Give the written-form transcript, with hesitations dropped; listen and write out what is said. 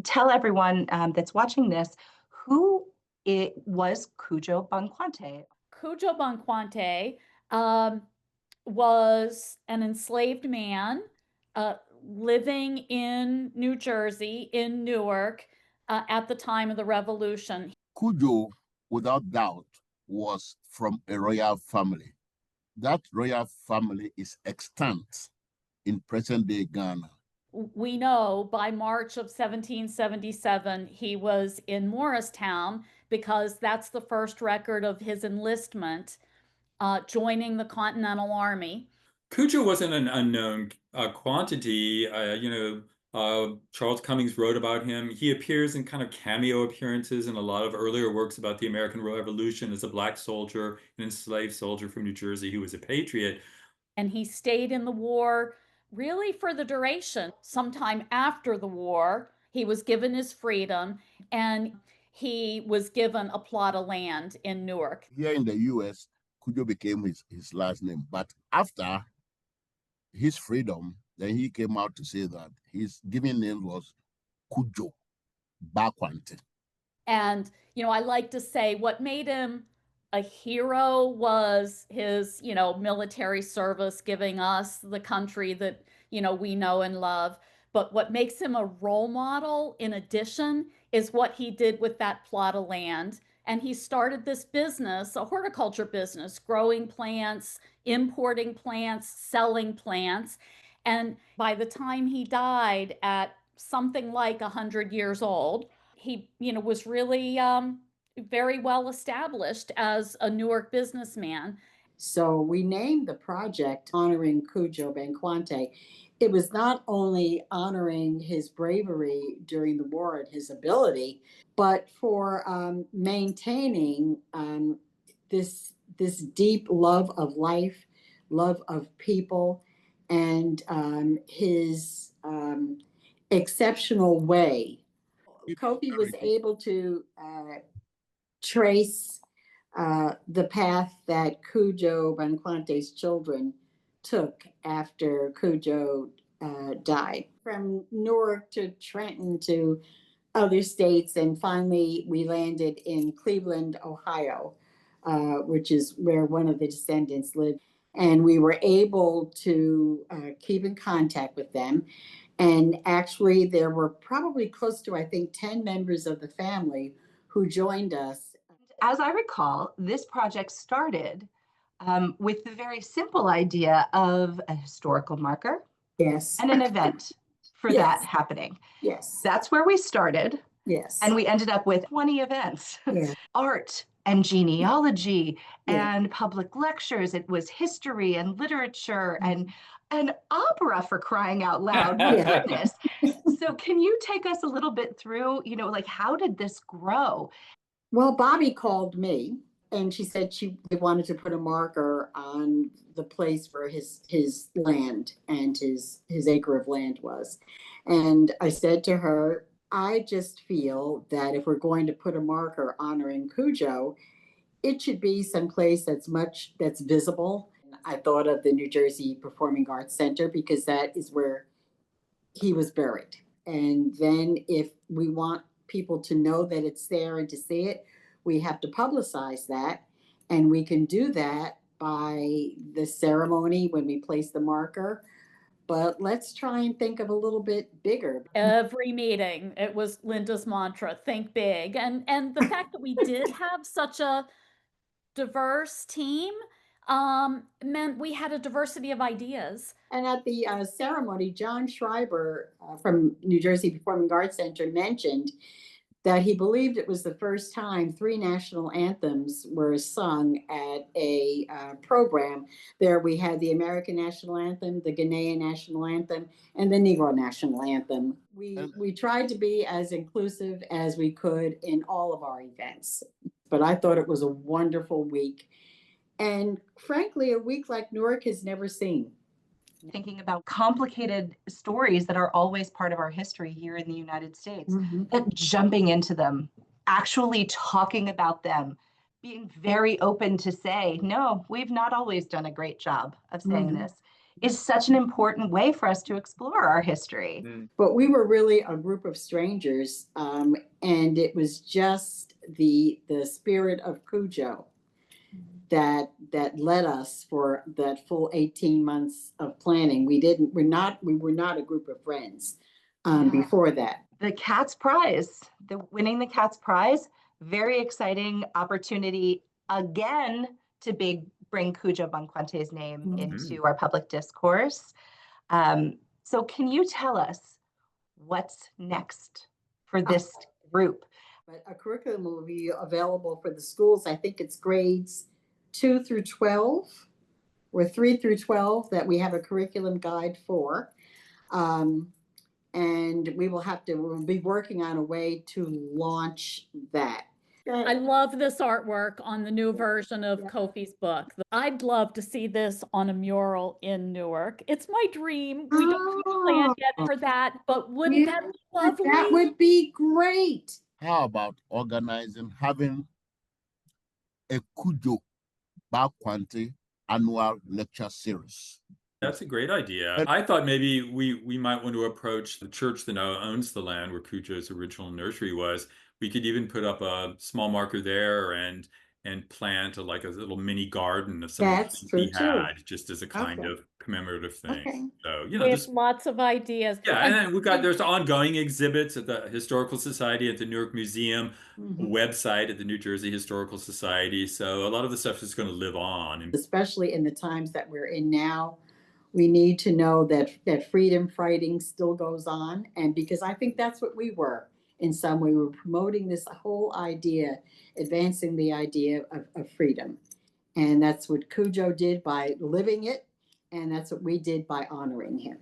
tell everyone that's watching this who it was Cudjo Banquante. Cudjo Banquante was an enslaved man living in New Jersey, in Newark, at the time of the Revolution. Cudjo, without doubt, was from a royal family. That royal family is extant in present-day Ghana. We know by March of 1777 he was in Morristown because that's the first record of his enlistment, joining the Continental Army. Cudjo wasn't an unknown quantity. Charles Cummings wrote about him. He appears in kind of cameo appearances in a lot of earlier works about the American Revolution as a Black soldier, an enslaved soldier from New Jersey who was a patriot. And he stayed in the war really for the duration. Sometime after the war, he was given his freedom and he was given a plot of land in Newark. Here in the US, Cudjo became his last name. But after his freedom, then he came out to say that his given name was Cudjo Banquante. And, I like to say what made him a hero was his, military service, giving us the country that, we know and love. But what makes him a role model, in addition, is what he did with that plot of land. And he started this business, a horticulture business, growing plants, importing plants, selling plants. And by the time he died at something like 100 years old, he, was really very well established as a Newark businessman. So we named the project honoring Cudjo Banquante. It was not only honoring his bravery during the war and his ability, but for maintaining this deep love of life, love of people, and his exceptional way. Kofi was able to trace the path that Cudjo Banquante's children took after Cudjo died. From Newark to Trenton to other states, and finally we landed in Cleveland, Ohio, which is where one of the descendants lived. And we were able to keep in contact with them. And actually there were probably close to, I think, 10 members of the family who joined us. As I recall, this project started with the very simple idea of a historical marker, yes, and an event for yes, that happening. Yes. That's where we started. Yes. And we ended up with 20 events, yeah. Art and genealogy yeah. and public lectures. It was history and literature and opera, for crying out loud. My goodness. So can you take us a little bit through, how did this grow? Well, Bobbi called me and she said they wanted to put a marker on the place where his land and his acre of land was. And I said to her, I just feel that if we're going to put a marker honoring Cudjo, it should be someplace that's visible. I thought of the New Jersey Performing Arts Center because that is where he was buried. And then if we want people to know that it's there and to see it, we have to publicize that. And we can do that by the ceremony when we place the marker. But let's try and think of a little bit bigger. Every meeting, it was Linda's mantra, think big. And the fact that we did have such a diverse team meant we had a diversity of ideas. And at the ceremony, John Schreiber from New Jersey Performing Arts Center mentioned that he believed it was the first time 3 national anthems were sung at a program. There we had the American National Anthem, the Ghanaian National Anthem, and the Negro National Anthem. We tried to be as inclusive as we could in all of our events. But I thought it was a wonderful week. And frankly, a week like Newark has never seen. Thinking about complicated stories that are always part of our history here in the United States, but jumping into them, actually talking about them, being very open to say, no, we've not always done a great job of saying this. is such an important way for us to explore our history. But we were really a group of strangers, and it was just the spirit of Cudjo that led us for that full 18 months of planning. We were not a group of friends before that. The Katz Prize, winning the Katz Prize, very exciting opportunity again to bring Cudjo Banquante's name into our public discourse. So can you tell us what's next for this group? But a curriculum will be available for the schools. I think it's grades 2 through 12 or 3 through 12 that we have a curriculum guide for. And we'll be working on a way to launch that. I love this artwork on the new version of Kofi's book. I'd love to see this on a mural in Newark. It's my dream. We don't have a plan yet for that, but wouldn't that be lovely? That would be great. How about having a Cudjo Banquante annual lecture series? That's a great idea. I thought maybe we might want to approach the church that now owns the land where Cudjo's original nursery was. We could even put up a small marker there and plant a little mini garden of some of the things he had, just as a kind of commemorative thing. So there's lots of ideas. Yeah, and then there's ongoing exhibits at the Historical Society, at the Newark Museum website, at the New Jersey Historical Society. So a lot of the stuff is going to live on, especially in the times that we're in now. We need to know that freedom fighting still goes on, and because I think that's what we were. In some way, we were promoting this whole idea, advancing the idea of freedom. And that's what Cudjo did by living it, and that's what we did by honoring him.